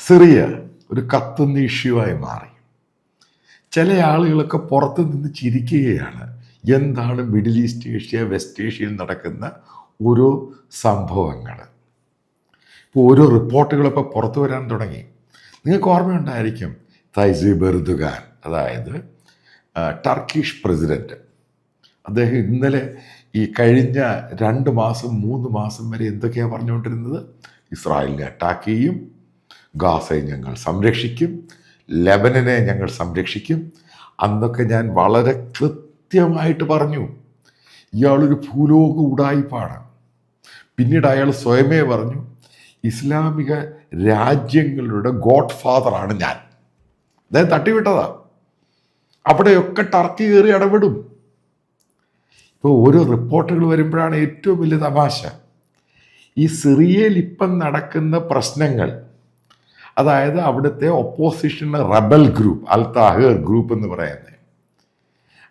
Syria ഒരു കത്തുന്ന ഇഷ്യൂവായി മാറി. ചില ആളുകളൊക്കെ പുറത്തു നിന്ന് ചിരിക്കുകയാണ്. എന്താണ് മിഡിൽ ഈസ്റ്റ് ഏഷ്യ, വെസ്റ്റ് ഏഷ്യയിൽ നടക്കുന്ന ഓരോ സംഭവങ്ങൾ. ഇപ്പോൾ ഓരോ റിപ്പോർട്ടുകളിപ്പോൾ പുറത്തു വരാൻ തുടങ്ങി. നിങ്ങൾക്ക് ഓർമ്മയുണ്ടായിരിക്കും, തയ്യിബ് എർദോഗാൻ, അതായത് ടർക്കിഷ് പ്രസിഡൻറ്റ്, അദ്ദേഹം ഇന്നലെ ഈ കഴിഞ്ഞ 2 മാസം 3 മാസം വരെ എന്തൊക്കെയാണ് പറഞ്ഞുകൊണ്ടിരുന്നത്? ഇസ്രായേലിനെ അറ്റാക്ക് ചെയ്യും, ഗാസയെ ഞങ്ങൾ സംരക്ഷിക്കും, ലെബനനെ ഞങ്ങൾ സംരക്ഷിക്കും. അന്നൊക്കെ ഞാൻ വളരെ കൃത്യമായിട്ട് പറഞ്ഞു, ഇയാളൊരു ഭൂലോക ഉഡായിപ്പാണ്. പിന്നീട് അയാൾ സ്വയമേ പറഞ്ഞു, ഇസ്ലാമിക രാജ്യങ്ങളുടെ ഗോഡ് ഫാദറാണ് ഞാൻ. അദ്ദേഹം തട്ടിവിട്ടതാ. അവിടെയൊക്കെ ടർക്കി കയറി ഇടപെടും. ഇപ്പോൾ ഓരോ റിപ്പോർട്ടുകൾ വരുമ്പോഴാണ് ഏറ്റവും വലിയ തമാശ. ഈ സിറിയയിൽ ഇപ്പം നടക്കുന്ന പ്രശ്നങ്ങൾ, അതായത് അവിടുത്തെ ഒപ്പോസിഷൻ റബൽ ഗ്രൂപ്പ്, അൽ താഹിർ ഗ്രൂപ്പ് എന്ന് പറയുന്നത്,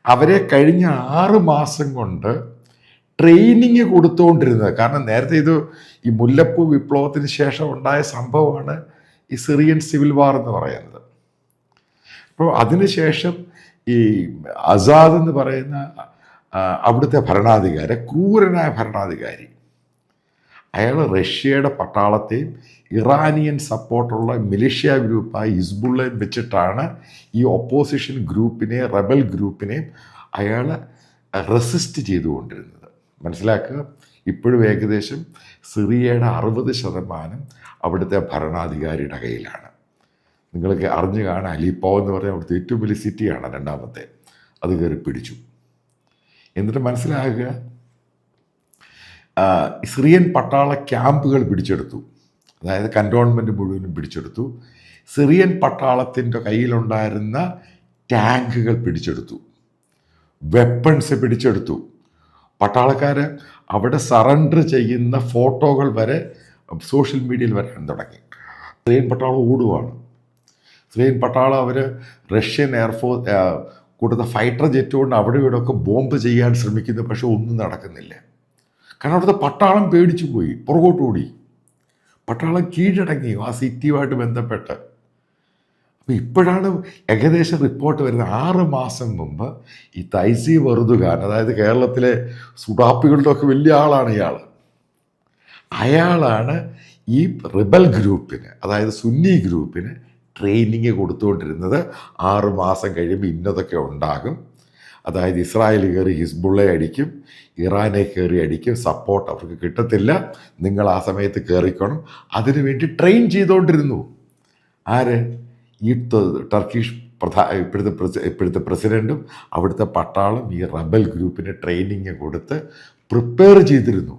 അവരെ കഴിഞ്ഞ 6 മാസം കൊണ്ട് ട്രെയിനിങ് കൊടുത്തുകൊണ്ടിരുന്നത്. കാരണം നേരത്തെ ഇത് ഈ മുല്ലപ്പൂ വിപ്ലവത്തിന് ശേഷം ഉണ്ടായ സംഭവമാണ് ഈ സിറിയൻ സിവിൽ വാർ എന്ന് പറയുന്നത്. അപ്പോൾ അതിനുശേഷം ഈ അസാദ് എന്ന് പറയുന്ന അവിടുത്തെ ഭരണാധികാരി, ക്രൂരനായ ഭരണാധികാരി, അയാൾ റഷ്യയുടെ പട്ടാളത്തെയും ഇറാനിയൻ സപ്പോർട്ടുള്ള മിലിഷ്യ ഗ്രൂപ്പായ ഹിസ്ബുള്ളയും വെച്ചിട്ടാണ് ഈ ഒപ്പോസിഷൻ ഗ്രൂപ്പിനെ, റബൽ ഗ്രൂപ്പിനെയും അയാൾ റെസിസ്റ്റ് ചെയ്തുകൊണ്ടിരുന്നത്. മനസ്സിലാക്കുക, ഇപ്പോഴും ഏകദേശം സിറിയയുടെ 60% അവിടുത്തെ ഭരണാധികാരിയുടെ കയ്യിലാണ്. നിങ്ങൾക്ക് അറിഞ്ഞു കാണാൻ, അലിപ്പോ എന്ന് പറഞ്ഞാൽ അവിടുത്തെ ഏറ്റവും വലിയ സിറ്റിയാണ്, 2ാമത്തെ. അത് കയറി പിടിച്ചു. എന്നിട്ട് മനസ്സിലാക്കുക, സിറിയൻ പട്ടാള ക്യാമ്പുകൾ പിടിച്ചെടുത്തു. അതായത് കൻ്റോൺമെൻറ്റ് മുഴുവനും പിടിച്ചെടുത്തു. സിറിയൻ പട്ടാളത്തിൻ്റെ കയ്യിലുണ്ടായിരുന്ന ടാങ്കുകൾ പിടിച്ചെടുത്തു, വെപ്പൺസ് പിടിച്ചെടുത്തു. പട്ടാളക്കാർ അവിടെ സറണ്ടർ ചെയ്യുന്ന ഫോട്ടോകൾ വരെ സോഷ്യൽ മീഡിയയിൽ വരാൻ തുടങ്ങി. സിറിയൻ പട്ടാളം ഓടുവാണ്. സിറിയൻ പട്ടാളം അവർ റഷ്യൻ എയർഫോഴ്സ് കൊടുത്ത ഫൈറ്റർ ജെറ്റ് കൊണ്ട് അവിടെ ഇവിടെയൊക്കെ ബോംബ് ചെയ്യാൻ ശ്രമിക്കുന്നു. പക്ഷെ ഒന്നും നടക്കുന്നില്ല. കാരണം അവിടുത്തെ പട്ടാളം പേടിച്ചു പോയി, പുറകോട്ടുകൂടി. പട്ടാളം കീഴടങ്ങി ആ സിറ്റിയുമായിട്ട് ബന്ധപ്പെട്ട്. അപ്പോൾ ഇപ്പോഴാണ് ഏകദേശം റിപ്പോർട്ട് വരുന്നത്, 6 മാസം മുമ്പ് ഈ തയ്യിബ് എർദോഗാൻ, അതായത് കേരളത്തിലെ സുഡാപ്പികളുടെ ഒക്കെ വലിയ ആളാണ് ഇയാൾ. അയാളാണ് ഈ റിബൽ ഗ്രൂപ്പിന്, അതായത് സുന്നി ഗ്രൂപ്പിന് ട്രെയിനിങ് കൊടുത്തുകൊണ്ടിരുന്നത്. 6 മാസം കഴിയുമ്പോൾ ഇന്നതൊക്കെ ഉണ്ടാകും. അതായത് ഇസ്രായേൽ കയറി ഹിസ്ബുള്ളയെ അടിക്കും, ഇറാനെ കയറി അടിക്കും, സപ്പോർട്ട് അവർക്ക് കിട്ടത്തില്ല, നിങ്ങൾ ആ സമയത്ത് കയറിക്കണം. അതിനുവേണ്ടി ട്രെയിൻ ചെയ്തുകൊണ്ടിരുന്നു. ആര്? ഈ ടർക്കിഷ് ഇപ്പോഴത്തെ പ്രസിഡൻറ്റും അവിടുത്തെ പട്ടാളം ഈ റബൽ ഗ്രൂപ്പിന് ട്രെയിനിങ് കൊടുത്ത് പ്രിപ്പയർ ചെയ്തിരുന്നു.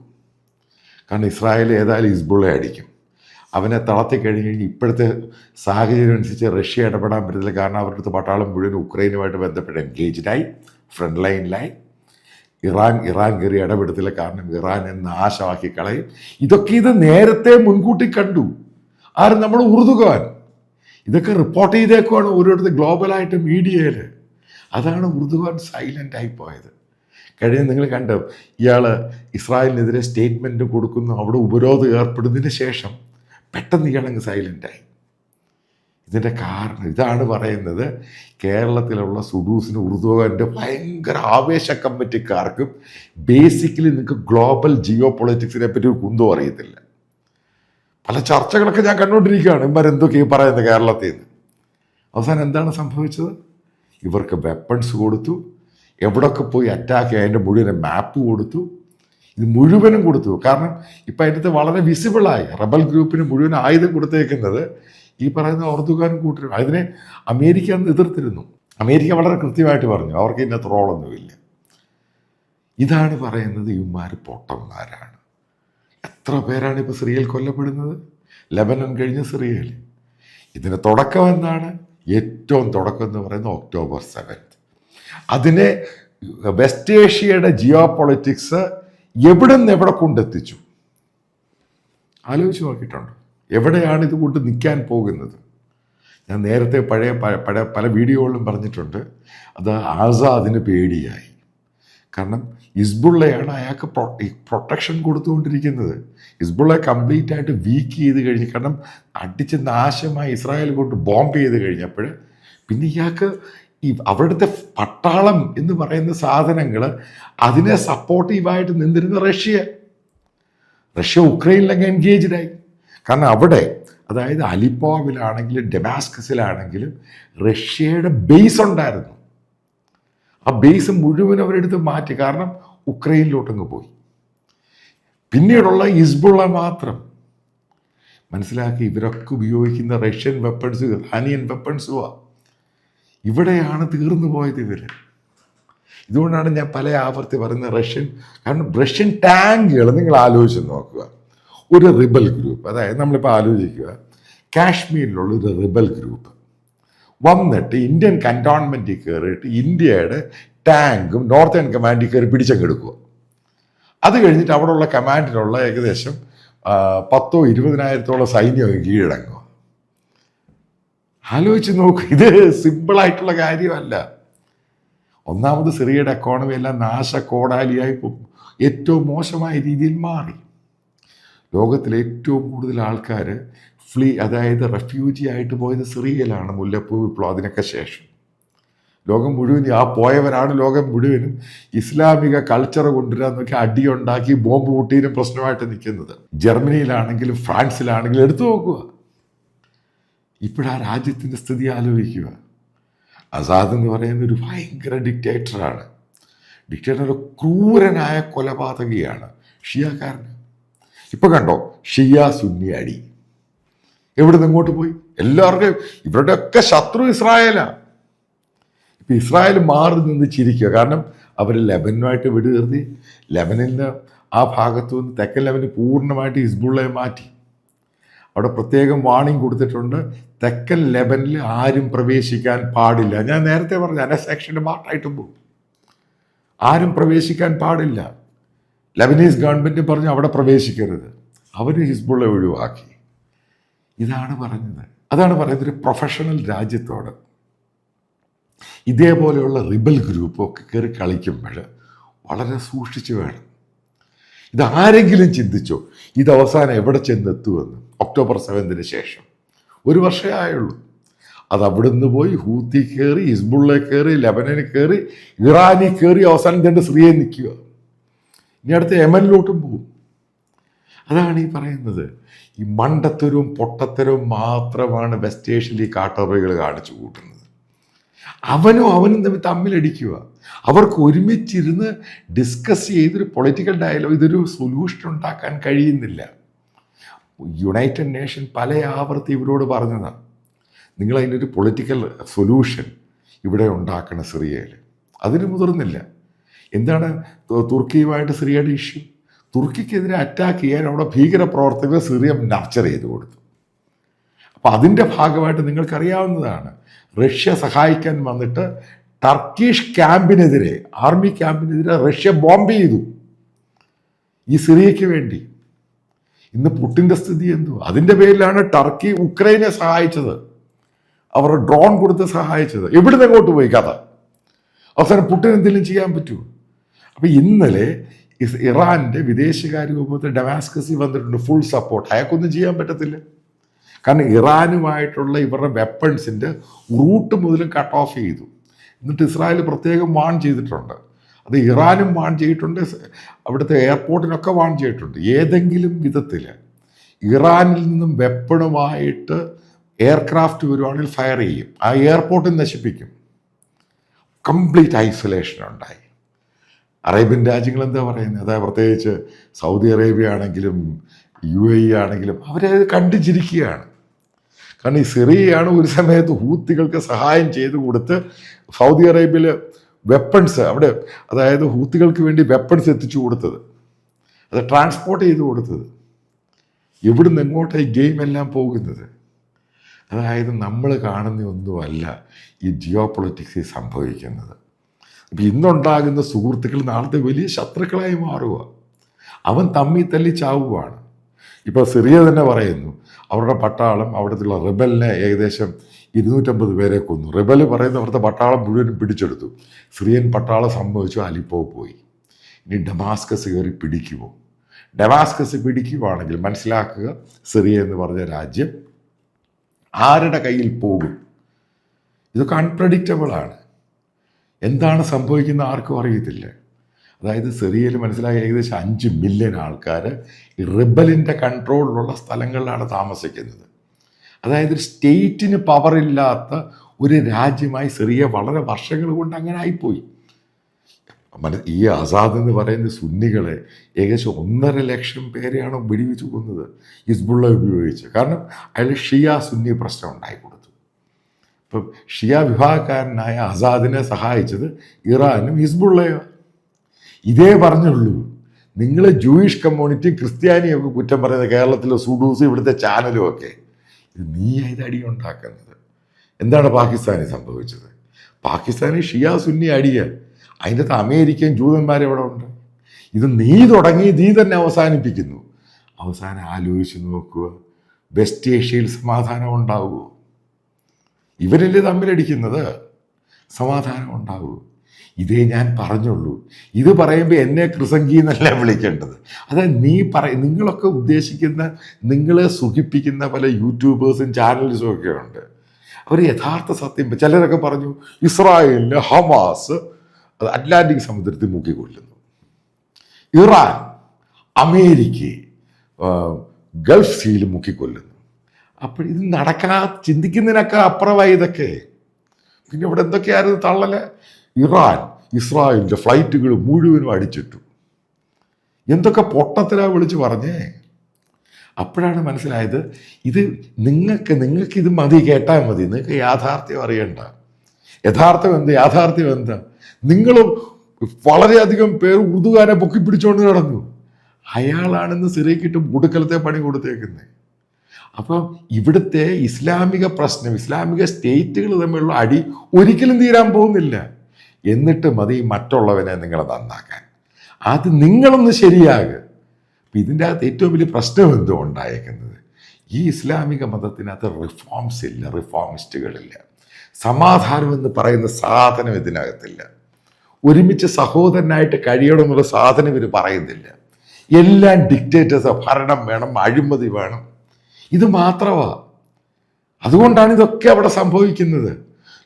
കാരണം ഇസ്രായേൽ ഏതായാലും ഹിസ്ബുള്ളയെ അടിക്കും. അവനെ തളർത്തി കഴിഞ്ഞ് ഇപ്പോഴത്തെ സാഹചര്യം അനുസരിച്ച് റഷ്യ ഇടപെടാൻ പറ്റത്തില്ല. കാരണം അവരുടെ പട്ടാളം മുഴുവൻ ഉക്രൈനുമായിട്ട് ബന്ധപ്പെട്ട് എൻഗേജ്ഡായി, ഫ്രണ്ട് ലൈനിലായി. ഇറാൻ കയറി ഇടപെടത്തില്ല. കാരണം ഇറാനെ നാശമാക്കി കളയും. ഇത് നേരത്തെ മുൻകൂട്ടി കണ്ടു. ആരും നമ്മൾ ഉറുദുഗാൻ ഇതൊക്കെ റിപ്പോർട്ട് ചെയ്തേക്കുവാണ് ഓരോരുത്തർ ഗ്ലോബലായിട്ട് മീഡിയയിൽ. അതാണ് ഉറുദുഗാൻ സൈലൻ്റായി പോയത്. കഴിഞ്ഞ നിങ്ങൾ കണ്ടു, ഇയാൾ ഇസ്രായേലിനെതിരെ സ്റ്റേറ്റ്മെൻറ്റ് കൊടുക്കുന്നു, അവിടെ ഉപരോധം ഏർപ്പെടുന്നതിന് ശേഷം പെട്ടെന്ന് ഇയാളങ്ങ് സൈലൻ്റായി. ഇതിൻ്റെ കാരണം ഇതാണ് പറയുന്നത്, കേരളത്തിലുള്ള സുഡൂസിന് ഉറുദുഗാൻ്റെ ഭയങ്കര ആവേശ കമ്മിറ്റിക്കാർക്കും ബേസിക്കലി നിങ്ങൾക്ക് ഗ്ലോബൽ ജിയോ പൊളിറ്റിക്സിനെ പറ്റി ഒരു കുന്തവും അറിയത്തില്ല. പല ചർച്ചകളൊക്കെ ഞാൻ കണ്ടുകൊണ്ടിരിക്കുകയാണ്, ഇവരെന്തൊക്കെയാണ് പറയുന്നത് കേരളത്തിൽ നിന്ന്. അവസാനം എന്താണ് സംഭവിച്ചത്? ഇവർക്ക് വെപ്പൺസ് കൊടുത്തു, എവിടെയൊക്കെ പോയി അറ്റാക്ക് ചെയ്യാൻ അതിൻ്റെ മുഴുവൻ മാപ്പ് കൊടുത്തു, ഇത് മുഴുവനും കൊടുത്തു. കാരണം ഇപ്പം അതിനകത്ത് വളരെ വിസിബിളായി റബൽ ഗ്രൂപ്പിന് മുഴുവൻ ആയുധം കൊടുത്തേക്കുന്നത് ഈ പറയുന്ന എർദോഗാൻ കൂട്ടരും. അതിനെ അമേരിക്ക അന്ന് എതിർത്തിരുന്നു. അമേരിക്ക വളരെ കൃത്യമായിട്ട് പറഞ്ഞു അവർക്ക് ഇതിനകത്ത് റോളൊന്നുമില്ല. ഇതാണ് പറയുന്നത്, ഇവന്മാർ പൊട്ടന്മാരാണ്. എത്ര പേരാണ് ഇപ്പോൾ സിറിയയിൽ കൊല്ലപ്പെടുന്നത്? ലെബനൻ കഴിഞ്ഞ് സിറിയയിൽ. ഇതിൻ്റെ തുടക്കം എന്താണ്? ഏറ്റവും തുടക്കം എന്ന് പറയുന്നത് ഒക്ടോബർ 7. അതിനെ വെസ്റ്റ് ഏഷ്യയുടെ ജിയോ പൊളിറ്റിക്സ് എവിടെ നിന്ന് എവിടെ കൊണ്ടെത്തിച്ചു ആലോചിച്ച് നോക്കിയിട്ടുണ്ട്? എവിടെയാണ് ഇത് കൊണ്ട് നിൽക്കാൻ പോകുന്നത്? ഞാൻ നേരത്തെ പഴയ പല വീഡിയോകളിലും പറഞ്ഞിട്ടുണ്ട്, അത് ആസാദിന് പേടിയായി. കാരണം ഹിസ്ബുള്ളയാണ് അയാൾക്ക് പ്രൊട്ടക്ഷൻ കൊടുത്തുകൊണ്ടിരിക്കുന്നത്. ഹിസ്ബുള്ള കംപ്ലീറ്റ് ആയിട്ട് വീക്ക് ചെയ്ത് കഴിഞ്ഞ്, കാരണം അടിച്ച് നാശമായി ഇസ്രായേൽ കൊണ്ട് ബോംബ് ചെയ്ത് കഴിഞ്ഞപ്പോൾ പിന്നെ ഇയാൾക്ക് അവിടുത്തെ പട്ടാളം എന്ന് പറയുന്ന സാധനങ്ങൾ അതിനെ സപ്പോർട്ടീവായിട്ട് നിന്നിരുന്ന റഷ്യ ഉക്രൈനിലൊക്കെ എൻഗേജ്ഡായി. കാരണം അവിടെ, അതായത് അലിപ്പോവിലാണെങ്കിലും ഡെമാസ്കസിലാണെങ്കിലും റഷ്യയുടെ ബേസ് ഉണ്ടായിരുന്നു. ആ ബേസ് മുഴുവൻ അവരെടുത്ത് മാറ്റി, കാരണം ഉക്രൈനിലോട്ടങ്ങ് പോയി. പിന്നീടുള്ള ഹിസ്ബുള്ള മാത്രം. മനസ്സിലാക്കി, ഇവരൊക്കെ ഉപയോഗിക്കുന്ന റഷ്യൻ വെപ്പൺസ് ഇറാനിയൻ വെപ്പൺസുമാണ്. ഇവിടെയാണ് തീർന്നു പോയത് ഇവർ. ഇതുകൊണ്ടാണ് ഞാൻ പല ആവർത്തി പറയുന്നത് കാരണം റഷ്യൻ ടാങ്കുകൾ നിങ്ങൾ ആലോചിച്ച് നോക്കുക. ഒരു റിബൽ ഗ്രൂപ്പ്, അതായത് നമ്മളിപ്പോൾ ആലോചിക്കുക, കാശ്മീരിലുള്ള ഒരു റിബൽ ഗ്രൂപ്പ് വന്നിട്ട് ഇന്ത്യൻ കന്റോൺമെൻറ്റിൽ കയറിയിട്ട് ഇന്ത്യയുടെ ടാങ്കും നോർത്തേൺ കമാൻഡിൽ കയറി പിടിച്ചെടുക്കുക. അത് കഴിഞ്ഞിട്ട് അവിടെയുള്ള കമാൻഡിലുള്ള ഏകദേശം 10,000-20,000 സൈന്യം കീഴടങ്ങുക. ആലോചിച്ച് നോക്കുക, ഇത് സിമ്പിളായിട്ടുള്ള കാര്യമല്ല. ഒന്നാമത് സിറിയയുടെ എക്കോണമി എല്ലാം നാശക്കോടാലിയായി ഏറ്റവും മോശമായ രീതിയിൽ മാറി. ലോകത്തിലെ ഏറ്റവും കൂടുതൽ ആൾക്കാർ അതായത് റെഫ്യൂജി ആയിട്ട് പോയത് സിറിയയിലാണ്, മുല്ലപ്പൂ വിപ്ലവം അതിനൊക്കെ ശേഷം. ലോകം മുഴുവൻ പോയവരാണ് ലോകം മുഴുവനും ഇസ്ലാമിക കൾച്ചർ കൊണ്ടുവരാന്നൊക്കെ അടിയുണ്ടാക്കി ബോംബ് പൊട്ടിയും പ്രശ്നമായിട്ട് നിൽക്കുന്നത്. ജർമ്മനിയിലാണെങ്കിലും ഫ്രാൻസിലാണെങ്കിലും എടുത്തു നോക്കുക. ഇപ്പോഴാ രാജ്യത്തിൻ്റെ സ്ഥിതി ആലോചിക്കുക. ആസാദ് എന്ന് പറയുന്ന ഒരു ഭയങ്കര ഡിക്റ്റേറ്ററാണ്. ഡിക്റ്റേറ്റർ ക്രൂരനായ കൊലപാതകിയാണ്, ഷിയാക്കാരന്. ഇപ്പൊ കണ്ടോ, ഷിയ സുന്നി അടി എവിടെ നിന്ന് ഇങ്ങോട്ട് പോയി. എല്ലാവർക്കും ഇവരുടെയൊക്കെ ശത്രു ഇസ്രായേലാണ്. ഇപ്പം ഇസ്രായേൽ മാറി നിന്ന് ചിരിക്കുക. കാരണം അവർ ലെബനുമായിട്ട് വിടുകീർത്തി, ലെബനിന്ന് ആ ഭാഗത്തു നിന്ന് തെക്കൻ ലെബന് പൂർണ്ണമായിട്ട് ഹിസ്ബുള്ളയെ മാറ്റി. അവിടെ പ്രത്യേകം വാണിംഗ് കൊടുത്തിട്ടുണ്ട്, തെക്കൻ ലെബനിൽ ആരും പ്രവേശിക്കാൻ പാടില്ല. ഞാൻ നേരത്തെ പറഞ്ഞു അനസെക്ഷൻ്റെ പാർട്ടായിട്ടും പോകും, ആരും പ്രവേശിക്കാൻ പാടില്ല. ലെബനീസ് ഗവൺമെൻറ് പറഞ്ഞു അവിടെ പ്രവേശിക്കരുത്. അവർ ഹിസ്ബുള്ള ഒഴിവാക്കി. ഇതാണ് പറഞ്ഞത്. അതാണ് പറയുന്നത്, ഒരു പ്രൊഫഷണൽ രാജ്യത്തോട് ഇതേപോലെയുള്ള റിബൽ ഗ്രൂപ്പൊക്കെ കയറി കളിക്കുമ്പോൾ വളരെ സൂക്ഷിച്ച് വേണം. ഇതാരെങ്കിലും ചിന്തിച്ചോ ഇത് അവസാനം എവിടെ ചെന്നെത്തുമെന്ന്? ഒക്ടോബർ 7 ശേഷം 1 വർഷമേ ആയുള്ളൂ. അത് അവിടുന്ന് പോയി ഹൂത്തി കയറി, ഹിസ്ബുള്ള കയറി, ലെബനനിൽ കയറി, ഇറാനിൽ കയറി, അവസാനം രണ്ട് സിറിയയിൽ നിൽക്കുക. ഇനി അടുത്ത യമനിലോട്ടും പോകും. അതാണ് ഈ പറയുന്നത്. ഈ മണ്ടത്തരവും പൊട്ടത്തരവും മാത്രമാണ് വെസ്റ്റ് ഏഷ്യയിൽ ഈ കാട്ടറബികൾ കാണിച്ചു കൂട്ടുന്നത്. അവനും തമ്മിലടിക്കുക. അവർക്ക് ഒരുമിച്ചിരുന്ന് ഡിസ്കസ് ചെയ്തൊരു പൊളിറ്റിക്കൽ ഡയലോഗ്, ഇതൊരു സൊല്യൂഷൻ ഉണ്ടാക്കാൻ കഴിയുന്നില്ല. യുണൈറ്റഡ് നേഷൻ പല ആവർത്തി ഇവരോട് പറഞ്ഞതാണ്, നിങ്ങൾ അതിനൊരു പൊളിറ്റിക്കൽ സൊല്യൂഷൻ ഇവിടെ ഉണ്ടാക്കണം സിറിയയിൽ. അതിന് മുതിർന്നില്ല. എന്താണ് തുർക്കിയുമായിട്ട് സിറിയയുടെ ഇഷ്യൂ? തുർക്കിക്കെതിരെ അറ്റാക്ക് ചെയ്യാൻ അവിടെ ഭീകരപ്രവർത്തകർ സിറിയ നർച്ചർ ചെയ്ത് കൊടുത്തു. അപ്പോൾ അതിൻ്റെ ഭാഗമായിട്ട് നിങ്ങൾക്കറിയാവുന്നതാണ്, റഷ്യ സഹായിക്കാൻ വന്നിട്ട് ടർക്കിഷ് ക്യാമ്പിനെതിരെ, ആർമി ക്യാമ്പിനെതിരെ റഷ്യ ബോംബ് ചെയ്തു ഈ സിറിയയ്ക്ക് വേണ്ടി. ഇന്ന് പുട്ടിൻ്റെ സ്ഥിതി എന്തുവാ? അതിൻ്റെ പേരിലാണ് ടർക്കി ഉക്രൈനെ സഹായിച്ചത്, അവർ ഡ്രോൺ കൊടുത്ത് സഹായിച്ചത്. എവിടുന്ന് എങ്ങോട്ട് പോയി കഥ? അവസാനം പുട്ടിന് എന്തെങ്കിലും ചെയ്യാൻ പറ്റുമോ? അപ്പം ഇന്നലെ ഇറാൻ്റെ വിദേശകാര്യ വകുപ്പ് ഡമാസ്കസിൽ വന്നിട്ടുണ്ട്, ഫുൾ സപ്പോർട്ട്. അയാൾക്കൊന്നും ചെയ്യാൻ പറ്റത്തില്ല. കാരണം ഇറാനുമായിട്ടുള്ള ഇവരുടെ വെപ്പൺസിൻ്റെ റൂട്ട് മുതലും കട്ട് ഓഫ് ചെയ്തു. എന്നിട്ട് ഇസ്രായേൽ പ്രത്യേകം വാൺ ചെയ്തിട്ടുണ്ട്. അത് ഇറാനും വാൺ ചെയ്തിട്ടുണ്ട്, അവിടുത്തെ എയർപോർട്ടിനൊക്കെ വാൺ ചെയ്തിട്ടുണ്ട്. ഏതെങ്കിലും വിധത്തിൽ ഇറാനിൽ നിന്നും വെപ്പണുമായിട്ട് എയർക്രാഫ്റ്റ് വരുവാണെങ്കിൽ ഫയർ ചെയ്യും, ആ എയർപോർട്ടിൽ നശിപ്പിക്കും. കംപ്ലീറ്റ് ഐസൊലേഷൻ ഉണ്ടായി. അറേബ്യൻ രാജ്യങ്ങൾ എന്താ പറയുന്നത്? അതായത് പ്രത്യേകിച്ച് സൗദി അറേബ്യ ആണെങ്കിലും UAE ആണെങ്കിലും അവരത് കണ്ടിച്ചിരിക്കുകയാണ്. കാരണം ഈ സിറിയയാണ് ഒരു സമയത്ത് ഹൂത്തികൾക്ക് സഹായം ചെയ്തു കൊടുത്ത് സൗദി അറേബ്യയിൽ വെപ്പൺസ് അവിടെ, അതായത് ഹൂത്തികൾക്ക് വേണ്ടി വെപ്പൺസ് എത്തിച്ചു കൊടുത്തത്, അത് ട്രാൻസ്പോർട്ട് ചെയ്ത് കൊടുത്തത്. എവിടുന്ന് എങ്ങോട്ടാണ് ഈ ഗെയിം എല്ലാം പോകുന്നത്? അതായത് നമ്മൾ കാണുന്ന ഒന്നുമല്ല ഈ ജിയോ പൊളിറ്റിക്സിൽ സംഭവിക്കുന്നത്. അപ്പം ഇന്നുണ്ടാകുന്ന സുഹൃത്തുക്കൾ നാളത്തെ വലിയ ശത്രുക്കളായി മാറുക. അവൻ തമ്മി തല്ലി ചാവുകയാണ്. ഇപ്പോൾ സിറിയ തന്നെ പറയുന്നു, അവരുടെ പട്ടാളം അവിടുത്തെ റിബലിനെ ഏകദേശം 250 പേരെ കൊന്നു. റിബൽ പറയുന്ന അവിടുത്തെ പട്ടാളം മുഴുവനും പിടിച്ചെടുത്തു. സിറിയൻ പട്ടാളം സംഭവിച്ചു, അലിപ്പോ പോയി. ഇനി ഡമാസ്കസ് കയറി പിടിക്കുമോ? ഡമാസ്കസ് പിടിക്കുവാണെങ്കിൽ മനസ്സിലാക്കുക, സിറിയ എന്ന് പറഞ്ഞ രാജ്യം ആരുടെ കയ്യിൽ പോകും? ഇതൊക്കെ അൺപ്രഡിക്റ്റബിൾ ആണ്. എന്താണ് സംഭവിക്കുന്നത് ആർക്കും അറിയത്തില്ല. അതായത് സിറിയയിൽ മനസ്സിലായ ഏകദേശം 5 മില്യൺ ആൾക്കാർ ഈ റിബലിൻ്റെ കൺട്രോളിലുള്ള സ്ഥലങ്ങളിലാണ് താമസിക്കുന്നത്. അതായത് സ്റ്റേറ്റിന് പവറില്ലാത്ത ഒരു രാജ്യമായി സിറിയ വളരെ വർഷങ്ങൾ കൊണ്ട് അങ്ങനെ ആയിപ്പോയി. ഈ ആസാദ് എന്ന് പറയുന്ന സുന്നികളെ ഏകദേശം 1.5 ലക്ഷം പേരെയാണ് വെടിവെച്ച് കൊന്നത് ഹിസ്ബുള്ള ഉപയോഗിച്ച്. കാരണം അയാൾ ഷിയ സുന്നി പ്രശ്നം ഉണ്ടായി കൊടുത്തു. ഇപ്പം ഷിയ വിഭാഗക്കാരനായ ആസാദിനെ സഹായിച്ചത് ഇറാനും ഹിസ്ബുള്ളയോ. ഇതേ പറഞ്ഞുള്ളൂ. നിങ്ങൾ ജൂയിഷ് കമ്മ്യൂണിറ്റി ക്രിസ്ത്യാനിയൊക്കെ കുറ്റം പറയുന്നത് കേരളത്തിലെ സുഡൂസ് ഇവിടുത്തെ ചാനലും ഒക്കെ. ഇത് നീ ഇത് അടി ഉണ്ടാക്കുന്നത്. എന്താണ് പാകിസ്ഥാനിൽ സംഭവിച്ചത്? പാകിസ്ഥാനി ഷിയ സുന്നി അടിയ, അതിൻ്റെ അകത്ത് അമേരിക്കൻ ജൂതന്മാരെവിടെ ഉണ്ട്? ഇത് നീ തുടങ്ങി നീ തന്നെ അവസാനിപ്പിക്കുന്നു. അവസാനം ആലോചിച്ച് നോക്കുക, വെസ്റ്റ് ഏഷ്യയിൽ സമാധാനം ഉണ്ടാവുമോ? ഇവരല്ലേ തമ്മിലടിക്കുന്നത്? സമാധാനം ഉണ്ടാവുമോ? ഇതേ ഞാൻ പറഞ്ഞുള്ളൂ. ഇത് പറയുമ്പോൾ എന്നെ കൃസംഗി എന്നല്ല വിളിക്കേണ്ടത്. അതായത് നിങ്ങളൊക്കെ ഉദ്ദേശിക്കുന്ന, നിങ്ങളെ സുഖിപ്പിക്കുന്ന പല യൂട്യൂബേഴ്സും ചാനൽസും ഒക്കെ ഉണ്ട്. അവർ യഥാർത്ഥ സത്യം, ചിലരൊക്കെ പറഞ്ഞു ഇസ്രായേലിന് ഹമാസ് അറ്റ്ലാന്റിക് സമുദ്രത്തിൽ മുക്കിക്കൊല്ലുന്നു, ഇറാൻ അമേരിക്ക ഗൾഫ് സീൽ മുക്കിക്കൊല്ലുന്നു. അപ്പോൾ ഇത് ചിന്തിക്കുന്നതിനൊക്കെ അപ്പുറമായി ഇതൊക്കെ. പിന്നെ ഇവിടെ എന്തൊക്കെയായിരുന്നു തള്ളല്? ഇറാൻ ഇസ്രായേലിൻ്റെ ഫ്ലൈറ്റുകൾ മുഴുവനും അടിച്ചിട്ടു. എന്തൊക്കെ പൊട്ടത്തിലാണ് വിളിച്ച് പറഞ്ഞേ. അപ്പോഴാണ് മനസ്സിലായത്, ഇത് നിങ്ങൾക്ക് ഇത് മതി, കേട്ടാൽ മതി, നിങ്ങൾക്ക് യാഥാർത്ഥ്യം അറിയണ്ട. യാഥാർത്ഥ്യം എന്താ? നിങ്ങൾ വളരെയധികം പേർ ഉറുദുകാരെ പൊക്കിപ്പിടിച്ചുകൊണ്ട് നടന്നു. അയാളാണെന്ന് സിറിയക്കിട്ട് ഒടുക്കലത്തെ പണി കൊടുത്തേക്കുന്നത്. അപ്പം ഇവിടുത്തെ ഇസ്ലാമിക പ്രശ്നം, ഇസ്ലാമിക സ്റ്റേറ്റുകൾ തമ്മിലുള്ള അടി ഒരിക്കലും തീരാൻ പോകുന്നില്ല. എന്നിട്ട് മതി മറ്റുള്ളവനെ നിങ്ങളെ നന്നാക്കാൻ. അത് നിങ്ങളൊന്ന് ശരിയാകുക. അപ്പം ഇതിൻ്റെ അകത്ത് ഏറ്റവും വലിയ പ്രശ്നം എന്തോ ഉണ്ടായേക്കുന്നത്, ഈ ഇസ്ലാമിക മതത്തിനകത്ത് റിഫോംസ് ഇല്ല, റിഫോമിസ്റ്റുകളില്ല. സമാധാനം എന്ന് പറയുന്ന സാധനം ഇതിനകത്തില്ല. ഒരുമിച്ച് സഹോദരനായിട്ട് കഴിയണം എന്നുള്ള സാധനം ഇവർ പറയുന്നില്ല. എല്ലാം ഡിക്റ്റേറ്റേഴ്സ്, ഭരണം വേണം, അഴിമതി വേണം, ഇത് മാത്രമാണ്. അതുകൊണ്ടാണ് ഇതൊക്കെ അവിടെ സംഭവിക്കുന്നത്.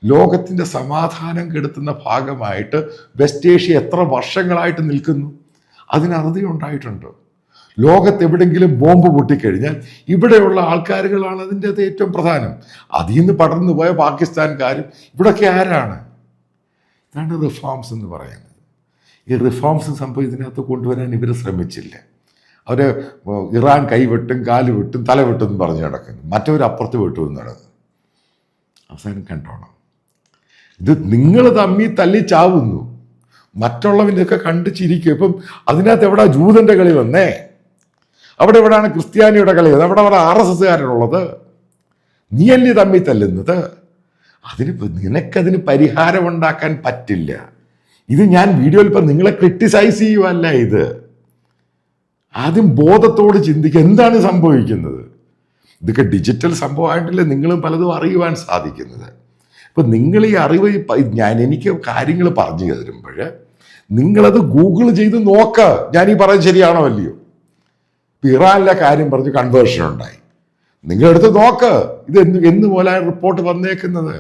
ലോകത്തിൻ്റെ സമാധാനം കെടുത്തുന്ന ഭാഗമായിട്ട് വെസ്റ്റ് ഏഷ്യ എത്ര വർഷങ്ങളായിട്ട് നിൽക്കുന്നു? അതിനറുതി ഉണ്ടായിട്ടുണ്ടോ? ലോകത്തെവിടെങ്കിലും ബോംബ് പൊട്ടിക്കഴിഞ്ഞാൽ ഇവിടെയുള്ള ആൾക്കാരുകളാണ് അതിൻ്റെ അത് ഏറ്റവും പ്രധാനം. അതിൽ നിന്ന് പടർന്നു പോയ പാകിസ്ഥാൻകാരും ഇവിടെയൊക്കെ ആരാണ്? ഇതാണ് റിഫോംസ് എന്ന് പറയുന്നത്. ഈ റിഫോംസ് സംഭവം ഇതിനകത്ത് കൊണ്ടുവരാൻ ഇവർ ശ്രമിച്ചില്ല. അവർ ഇറാൻ കൈവെട്ടും കാല് വെട്ടും തല വെട്ടും എന്ന് പറഞ്ഞു നടക്കുന്നു, മറ്റവർ അപ്പുറത്ത് വെട്ടുമെന്ന് നടക്കുന്നു. അവസാനം കണ്ടോണം, ഇത് നിങ്ങൾ തമ്മി തല്ലി ചാവുന്നു, മറ്റുള്ളവൻ്റെയൊക്കെ കണ്ട് ചിരിക്കും. ഇപ്പം അതിനകത്ത് എവിടെ ജൂതൻ്റെ കളി വന്നേ? അവിടെ എവിടെയാണ് ക്രിസ്ത്യാനിയുടെ കളി വന്നത്? അവിടെ RSSകാരുള്ളത്. നീയല്ലേ തമ്മി തല്ലുന്നത്? നിനക്കതിന് പരിഹാരം ഉണ്ടാക്കാൻ പറ്റില്ല. ഇത് ഞാൻ വീഡിയോയിൽ ഇപ്പം നിങ്ങളെ ക്രിട്ടിസൈസ് ചെയ്യുവല്ല. ഇത് ആദ്യം ബോധത്തോട് ചിന്തിക്കുക, എന്താണ് സംഭവിക്കുന്നത്? ഇതൊക്കെ ഡിജിറ്റൽ സംഭവമായിട്ടല്ലേ നിങ്ങളും പലതും അറിയുവാൻ സാധിക്കുന്നത്. ഇപ്പം നിങ്ങൾ ഈ അറിവ് എനിക്ക് കാര്യങ്ങൾ പറഞ്ഞു തരുമ്പോൾ നിങ്ങളത് ഗൂഗിൾ ചെയ്ത് നോക്കുക, ഞാൻ ഈ പറയുന്നത് ശരിയാണോ അല്ലയോ. ഇറാനിലെ കാര്യം പറഞ്ഞ് കൺവേർഷൻ ഉണ്ടായി, നിങ്ങളെടുത്ത് നോക്ക്, ഇത് എന്ന് പോലെ റിപ്പോർട്ട് വന്നേക്കുന്നത്.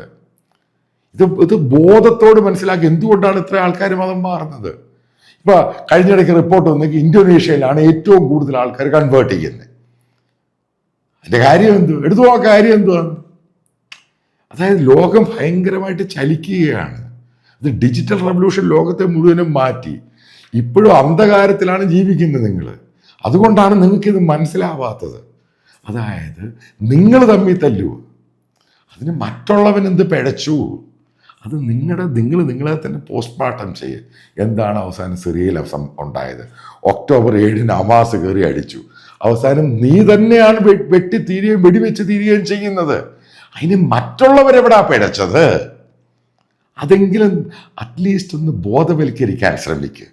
ഇത് ബോധത്തോട് മനസ്സിലാക്കി എന്തുകൊണ്ടാണ് ഇത്ര ആൾക്കാർ മതം മാറുന്നത്. ഇപ്പൊ കഴിഞ്ഞിടയ്ക്ക് റിപ്പോർട്ട് വന്നെങ്കിൽ ഇന്തോനേഷ്യയിലാണ് ഏറ്റവും കൂടുതൽ ആൾക്കാർ കൺവേർട്ട് ചെയ്യുന്നത്. അതിന്റെ കാര്യം എന്തു? എടുത്തു നോക്കാൻ കാര്യം എന്തുവാണ്? അതായത് ലോകം ഭയങ്കരമായിട്ട് ചലിക്കുകയാണ്. ഇത് ഡിജിറ്റൽ റവല്യൂഷൻ ലോകത്തെ മുഴുവനും മാറ്റി. ഇപ്പോഴും അന്ധകാരത്തിലാണ് ജീവിക്കുന്നത് നിങ്ങൾ. അതുകൊണ്ടാണ് നിങ്ങൾക്കിത് മനസ്സിലാവാത്തത്. അതായത് നിങ്ങൾ തമ്മിൽ തല്ലുവോ, അതിന് മറ്റുള്ളവൻ എന്ത് പിഴച്ചു, അത് നിങ്ങളെ തന്നെ പോസ്റ്റ്മോർട്ടം ചെയ്യുക. എന്താണ് അവസാനം സിറിയയിൽ ഉണ്ടായത്? ഒക്ടോബർ 7 ഹമാസ് കയറി അടിച്ചു. അവസാനം നീ തന്നെയാണ് വെടിവെച്ച് തീരുകയും ചെയ്യുന്നത്. അതിന് മറ്റുള്ളവരെവിടാ പിഴച്ചത്? അതെങ്കിലും അറ്റ്ലീസ്റ്റ് ഒന്ന് ബോധവൽക്കരിക്കാൻ ശ്രമിക്കുക.